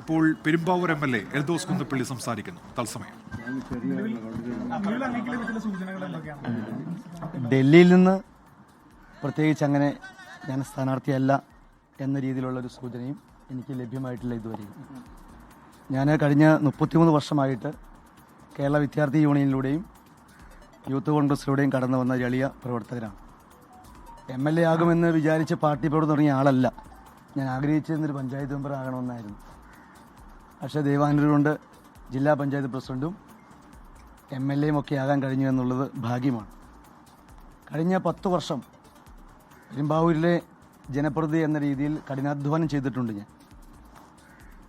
ഇപ്പോൾ പെരുമ്പാവൂർ MLA എൽദോസ് കുന്നപ്പള്ളി സംസാരിക്കുന്നു. തത്സമയം. ഡൽഹിയിൽ നിന്ന് പ്രത്യേകിച്ച് അങ്ങനെ ഞാൻ സ്ഥാനാർത്ഥിയല്ല എന്ന രീതിയിലുള്ളൊരു സൂചനയും എനിക്ക് ലഭ്യമായിട്ടില്ല ഇതുവരെയും. ഞാൻ കഴിഞ്ഞ 33 വർഷമായിട്ട് കേരള വിദ്യാർത്ഥി യൂണിയനിലൂടെയും യൂത്ത് കോൺഗ്രസിലൂടെയും കടന്നു വന്ന എളിയ പ്രവർത്തകനാണ്. MLA ആകുമെന്ന് വിചാരിച്ച് പാർട്ടി പ്രവർത്തനം തുടങ്ങിയ ആളല്ല. ഞാൻ ആഗ്രഹിച്ചിരുന്നൊരു പഞ്ചായത്ത് മെമ്പർ ആകണമെന്നായിരുന്നു. പക്ഷേ ദൈവാനുഗ്രഹം കൊണ്ട് ജില്ലാ പഞ്ചായത്ത് പ്രസിഡന്റും MLA ഒക്കെ ആകാൻ കഴിഞ്ഞു എന്നുള്ളത് ഭാഗ്യമാണ്. കഴിഞ്ഞ 10 വർഷം പെരുമ്പാവൂരിലെ ജനപ്രതിനിധി എന്ന രീതിയിൽ കഠിനാധ്വാനം ചെയ്തിട്ടുണ്ട് ഞാൻ.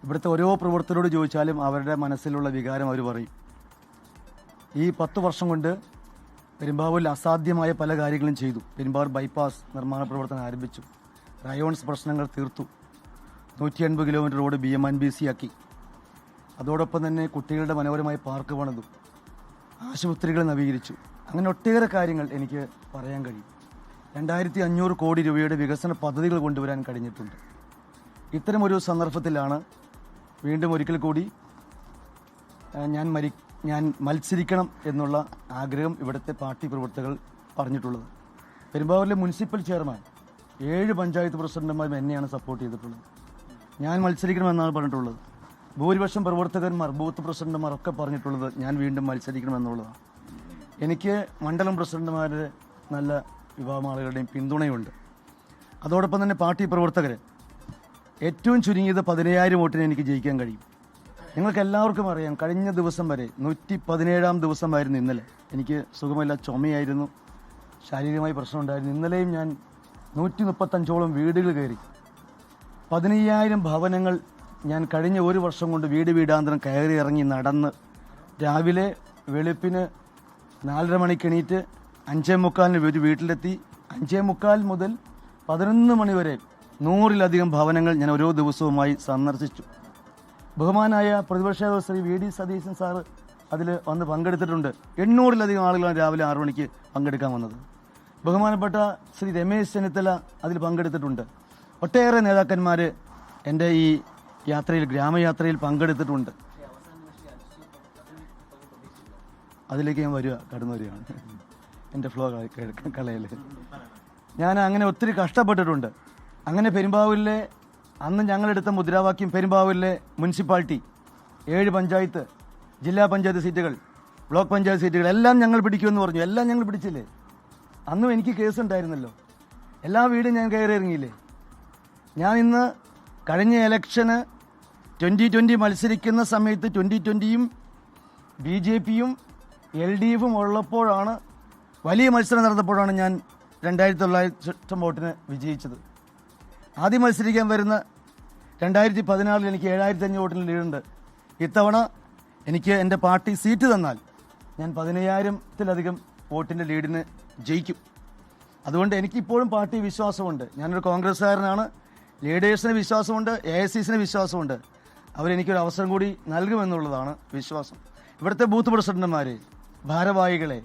ഇവിടുത്തെ ഓരോ പ്രവർത്തകരോട് ചോദിച്ചാലും അവരുടെ മനസ്സിലുള്ള വികാരം അവർ പറയും. ഈ 10 വർഷം കൊണ്ട് പെരുമ്പാവൂരിൽ അസാധ്യമായ പല കാര്യങ്ങളും ചെയ്തു. പെരുമ്പാവൂർ ബൈപ്പാസ് നിർമ്മാണ പ്രവർത്തനം ആരംഭിച്ചു. റയോൺസ് പ്രശ്നങ്ങൾ തീർത്തു. 180 കിലോമീറ്റർ റോഡ് BMNBC ആക്കി. അതോടൊപ്പം തന്നെ കുട്ടികളുടെ മനോഹരമായ പാർക്ക് പണിതു. ആശുപത്രികൾ നവീകരിച്ചു. അങ്ങനെ ഒട്ടേറെ കാര്യങ്ങൾ എനിക്ക് പറയാൻ കഴിയും. 2500 കോടി രൂപയുടെ വികസന പദ്ധതികൾ കൊണ്ടുവരാൻ കഴിഞ്ഞിട്ടുണ്ട്. ഇത്തരമൊരു സന്ദർഭത്തിലാണ് വീണ്ടും ഒരിക്കൽ കൂടി ഞാൻ മത്സരിക്കണം എന്നുള്ള ആഗ്രഹം ഇവിടുത്തെ പാർട്ടി പ്രവർത്തകർ പറഞ്ഞിട്ടുള്ളത്. പെരുമ്പാവൂരിലെ മുനിസിപ്പൽ ചെയർമാൻ 7 പഞ്ചായത്ത് പ്രസിഡന്റുമാരും എന്നെയാണ് സപ്പോർട്ട് ചെയ്തിട്ടുള്ളത്. ഞാൻ മത്സരിക്കണമെന്നാണ് പറഞ്ഞിട്ടുള്ളത്. ഭൂരിപക്ഷം പ്രവർത്തകന്മാർ, ബൂത്ത് പ്രസിഡന്റുമാർ ഒക്കെ പറഞ്ഞിട്ടുള്ളത് ഞാൻ വീണ്ടും മത്സരിക്കണമെന്നുള്ളതാണ്. എനിക്ക് മണ്ഡലം പ്രസിഡന്റുമാരുടെ നല്ല വിഭാഗം ആളുകളുടെയും പിന്തുണയുണ്ട്. അതോടൊപ്പം തന്നെ പാർട്ടി പ്രവർത്തകർ ഏറ്റവും ചുരുങ്ങിയത് 10000 വോട്ടിന് എനിക്ക് ജയിക്കാൻ കഴിയും. നിങ്ങൾക്ക് എല്ലാവർക്കും അറിയാം, കഴിഞ്ഞ ദിവസം വരെ 117-ാം ദിവസമായിരുന്നു ഇന്നലെ. എനിക്ക് സുഖമില്ല, ചുമയായിരുന്നു, ശാരീരികമായി പ്രശ്നമുണ്ടായിരുന്നു. ഇന്നലെയും ഞാൻ 135ഓളം വീടുകൾ കയറി. 15000 ഭവനങ്ങൾ ഞാൻ കഴിഞ്ഞ ഒരു വർഷം കൊണ്ട് വീടാന്തരം കയറി ഇറങ്ങി നടന്ന് രാവിലെ വെളുപ്പിന് 4:30 മണിക്ക് എണീറ്റ് 5:45 ഒരു വീട്ടിലെത്തി. 5:45 മുതൽ 11 മണി വരെ 100-ലധികം ഭവനങ്ങൾ ഞാൻ ഓരോ ദിവസവുമായി സന്ദർശിച്ചു. ബഹുമാനായ പ്രതിപക്ഷ നേതാവ് ശ്രീ VD സതീശൻ സാറ് അതിൽ വന്ന് പങ്കെടുത്തിട്ടുണ്ട്. 800-ലധികം ആളുകളാണ് രാവിലെ 6 മണിക്ക് പങ്കെടുക്കാൻ വന്നത്. ബഹുമാനപ്പെട്ട ശ്രീ രമേശ് ചെന്നിത്തല അതിൽ പങ്കെടുത്തിട്ടുണ്ട്. ഒട്ടേറെ നേതാക്കന്മാർ എൻ്റെ ഈ യാത്രയിൽ, ഗ്രാമയാത്രയിൽ പങ്കെടുത്തിട്ടുണ്ട്. അതിലേക്ക് ഞാൻ കടന്നു വരികയാണ്. എൻ്റെ ഫ്ലോ കളയിൽ ഞാൻ അങ്ങനെ ഒത്തിരി കഷ്ടപ്പെട്ടിട്ടുണ്ട്. അങ്ങനെ പെരുമ്പാവൂരിലെ അന്ന് ഞങ്ങളെടുത്ത മുദ്രാവാക്യം, പെരുമ്പാവൂരിലെ മുനിസിപ്പാലിറ്റി 7 പഞ്ചായത്ത്, ജില്ലാ പഞ്ചായത്ത് സീറ്റുകൾ, ബ്ലോക്ക് പഞ്ചായത്ത് സീറ്റുകൾ എല്ലാം ഞങ്ങൾ പിടിക്കുമെന്ന് പറഞ്ഞു. എല്ലാം ഞങ്ങൾ പിടിച്ചില്ലേ? അന്നും എനിക്ക് കേസുണ്ടായിരുന്നല്ലോ. എല്ലാ വീടും ഞാൻ കയറി ഇറങ്ങിയില്ലേ? ഞാൻ ഇന്ന് കഴിഞ്ഞ ഇലക്ഷന് 2020 മത്സരിക്കുന്ന സമയത്ത് 2020യും BJPയും LDFും ഉള്ളപ്പോഴാണ്, വലിയ മത്സരം നടന്നപ്പോഴാണ് ഞാൻ 2900 വോട്ടിന് വിജയിച്ചത്. ആദ്യം മത്സരിക്കാൻ വരുന്ന 2014 എനിക്ക് 7500 വോട്ടിന് ലീഡുണ്ട്. ഇത്തവണ എനിക്ക് എൻ്റെ പാർട്ടി സീറ്റ് തന്നാൽ ഞാൻ 15000-ത്തിലധികം വോട്ടിൻ്റെ ലീഡിന് ജയിക്കും. അതുകൊണ്ട് എനിക്കിപ്പോഴും പാർട്ടി വിശ്വാസമുണ്ട്. ഞാനൊരു കോൺഗ്രസ്സുകാരനാണ്. ലീഡേഴ്സിന് വിശ്വാസമുണ്ട്, AICCന് വിശ്വാസമുണ്ട്. അവരെനിക്കൊരു അവസരം കൂടി നൽകുമെന്നുള്ളതാണ് വിശ്വാസം. ഇവിടുത്തെ ബൂത്ത് പ്രസിഡന്റുമാരെ, ഭാരവാഹികളെ,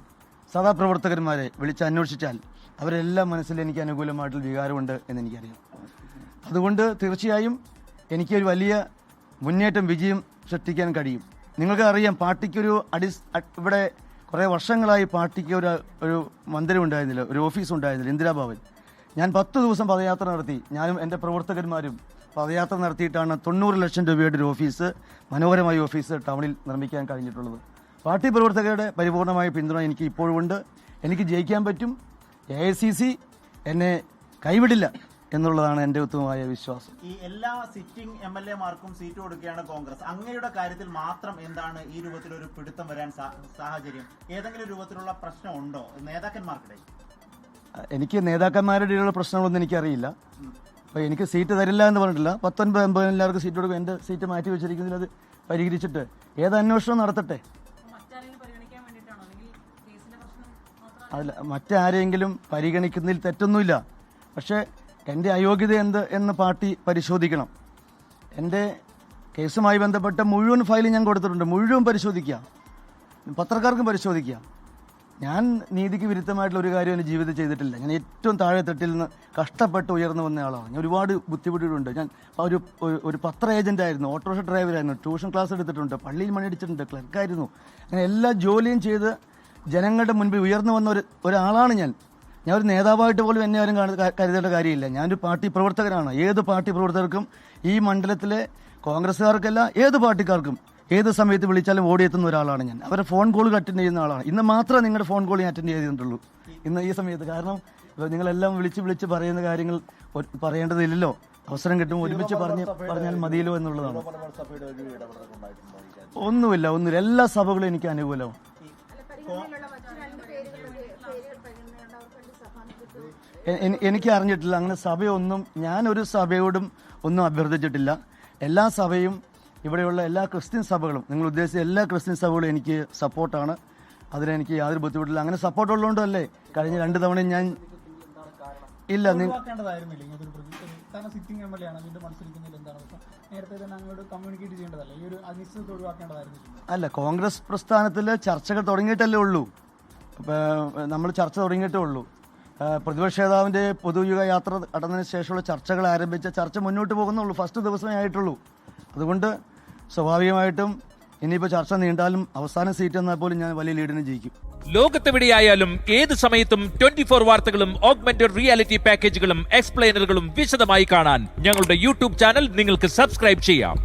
സദാപ്രവർത്തകന്മാരെ വിളിച്ച് അന്വേഷിച്ചാൽ അവരെല്ലാം മനസ്സിൽ എനിക്ക് അനുകൂലമായിട്ടുള്ള വികാരമുണ്ട് എന്നെനിക്കറിയാം. അതുകൊണ്ട് തീർച്ചയായും എനിക്കൊരു വലിയ മുന്നേറ്റം, വിജയം സൃഷ്ടിക്കാൻ കഴിയും. നിങ്ങൾക്ക് അറിയാം, പാർട്ടിക്കൊരു ഇവിടെ കുറേ വർഷങ്ങളായി പാർട്ടിക്ക് ഒരു മന്ദിരം ഉണ്ടായിരുന്നില്ല, ഒരു ഓഫീസ് ഉണ്ടായിരുന്നില്ല, ഇന്ദിരാഭവൻ. ഞാൻ 10 ദിവസം പദയാത്ര നടത്തി. ഞാനും എൻ്റെ പ്രവർത്തകന്മാരും പദയാത്ര നടത്തിയിട്ടാണ് 90 ലക്ഷം രൂപയുടെ ഒരു ഓഫീസ്, മനോഹരമായ ഓഫീസ് ടൗണിൽ നിർമ്മിക്കാൻ കഴിഞ്ഞിട്ടുള്ളത്. പാർട്ടി പ്രവർത്തകരുടെ പരിപൂർണമായ പിന്തുണ എനിക്ക് ഇപ്പോഴും ഉണ്ട്. എനിക്ക് ജയിക്കാൻ പറ്റും. AICC എന്നെ കൈവിടില്ല എന്നുള്ളതാണ് എൻ്റെ ഉത്തമമായ വിശ്വാസം. ഈ എല്ലാ സിറ്റിംഗ് MLA-മാർക്കും സീറ്റ് കൊടുക്കുകയാണ് കോൺഗ്രസ്. അങ്ങയുടെ കാര്യത്തിൽ മാത്രം എന്താണ് ഈ രൂപത്തിലൊരു പിടുത്തം വരാൻ സാഹചര്യം? ഏതെങ്കിലും രൂപത്തിലുള്ള പ്രശ്നമുണ്ടോ നേതാക്കന്മാർക്കിടയിൽ? എനിക്ക് നേതാക്കന്മാരുടെ ഇടയിലുള്ള പ്രശ്നങ്ങളൊന്നും എനിക്കറിയില്ല. അപ്പോൾ എനിക്ക് സീറ്റ് തരില്ല എന്ന് പറഞ്ഞിട്ടില്ല. 19-80 എല്ലാവർക്കും സീറ്റ് കൊടുക്കും. എൻ്റെ സീറ്റ് മാറ്റി വെച്ചിരിക്കുന്നതിൽ അത് പരിഹരിച്ചിട്ട് ഏത് അന്വേഷണം നടത്തട്ടെ. അതിൽ മറ്റാരെങ്കിലും പരിഗണിക്കുന്നതിൽ തെറ്റൊന്നുമില്ല. പക്ഷേ എൻ്റെ അയോഗ്യത എന്ന് പാർട്ടി പരിശോധിക്കണം. എൻ്റെ കേസുമായി ബന്ധപ്പെട്ട മുഴുവൻ ഫയലും ഞാൻ കൊടുത്തിട്ടുണ്ട്. മുഴുവൻ പരിശോധിക്കാം, പത്രക്കാർക്കും പരിശോധിക്കാം. ഞാൻ നീതിക്ക് വിരുദ്ധമായിട്ടുള്ള ഒരു കാര്യം എൻ്റെ ജീവിതത്തിൽ ചെയ്തിട്ടില്ല. ഞാൻ ഏറ്റവും താഴെത്തട്ടിൽ നിന്ന് കഷ്ടപ്പെട്ട് ഉയർന്നു വന്ന ആളാണ്. ഞാൻ ഒരുപാട് ബുദ്ധിമുട്ടിയിട്ടുണ്ട്. ഞാൻ ഒരു പത്ര ഏജൻ്റായിരുന്നു, ഓട്ടോറിക്ഷ ഡ്രൈവറായിരുന്നു, ട്യൂഷൻ ക്ലാസ് എടുത്തിട്ടുണ്ട്, പള്ളിയിൽ മണിയടിച്ചിട്ടുണ്ട്, ക്ലർക്കായിരുന്നു. അങ്ങനെ എല്ലാ ജോലിയും ചെയ്ത് ജനങ്ങളുടെ മുൻപിൽ ഉയർന്നു വന്ന ഒരാളാണ് ഞാൻ. ഞാൻ ഒരു നേതാവായിട്ട് പോലും എന്നെ ആരും കരുതേണ്ട കാര്യമില്ല. ഞാനൊരു പാർട്ടി പ്രവർത്തകനാണ്. ഏത് പാർട്ടി പ്രവർത്തകർക്കും ഈ മണ്ഡലത്തിലെ കോൺഗ്രസ്സുകാർക്കല്ല ഏത് പാർട്ടിക്കാർക്കും ഏത് സമയത്ത് വിളിച്ചാലും ഓടിയെത്തുന്ന ഒരാളാണ് ഞാൻ. അവരുടെ ഫോൺ കോൾ അറ്റൻഡ് ചെയ്യുന്ന ആളാണ്. ഇന്ന് മാത്രമേ നിങ്ങളുടെ ഫോൺ കോൾ ഞാൻ അറ്റൻഡ് ചെയ്തിട്ടുള്ളൂ, ഇന്ന് ഈ സമയത്ത്. കാരണം നിങ്ങളെല്ലാം വിളിച്ച് പറയുന്ന കാര്യങ്ങൾ പറയേണ്ടതില്ലല്ലോ. അവസരം കിട്ടുമ്പോൾ ഒരുമിച്ച് പറഞ്ഞാൽ മതിയല്ലോ എന്നുള്ളതാണ്. ഒന്നുമില്ല. എല്ലാ സഭകളും എനിക്ക് അനുകൂലമാണ്. എനിക്ക് അറിഞ്ഞിട്ടില്ല അങ്ങനെ സഭയൊന്നും. ഞാനൊരു സഭയോടും ഒന്നും അഭ്യർത്ഥിച്ചിട്ടില്ല. എല്ലാ സഭയും ഇവിടെയുള്ള എല്ലാ ക്രിസ്ത്യൻ സഭകളും, നിങ്ങൾ ഉദ്ദേശിച്ച എല്ലാ ക്രിസ്ത്യൻ സഭകളും എനിക്ക് സപ്പോർട്ടാണ്. അതിലെനിക്ക് യാതൊരു ബുദ്ധിമുട്ടില്ല. അങ്ങനെ സപ്പോർട്ട് ഉള്ളതുകൊണ്ടല്ലേ കഴിഞ്ഞ 2 തവണയും ഞാൻ ഇല്ല അല്ല കോൺഗ്രസ് പ്രസ്ഥാനത്തിൽ ചർച്ചകൾ തുടങ്ങിയിട്ടല്ലേ ഉള്ളൂ. നമ്മൾ ചർച്ച തുടങ്ങിയിട്ടേ ഉള്ളൂ. പ്രതിപക്ഷ നേതാവിന്റെ പൊതുയുഗ യാത്ര നടന്നതിന് ശേഷമുള്ള ചർച്ചകൾ ആരംഭിച്ച ചർച്ച മുന്നോട്ട് പോകുന്നുള്ളൂ. ഫസ്റ്റ് ദിവസമേ ആയിട്ടുള്ളൂ. അതുകൊണ്ട് സ്വാഭാവികമായിട്ടും ഇനിയിപ്പോൾ ചർച്ച നീണ്ടാലും അവസാന സീറ്റ് എന്നാൽ പോലും ഞാൻ വലിയ ലീഡിന് ജയിക്കും. ലോകത്തെവിടെയായാലും ഏത് സമയത്തും 24 വാർത്തകളും ഓഗ്മെന്റഡ് റിയാലിറ്റി പാക്കേജുകളും എക്സ്പ്ലെയിനറുകളും വിശദമായി കാണാൻ ഞങ്ങളുടെ യൂട്യൂബ് ചാനൽ നിങ്ങൾക്ക് സബ്സ്ക്രൈബ് ചെയ്യാം.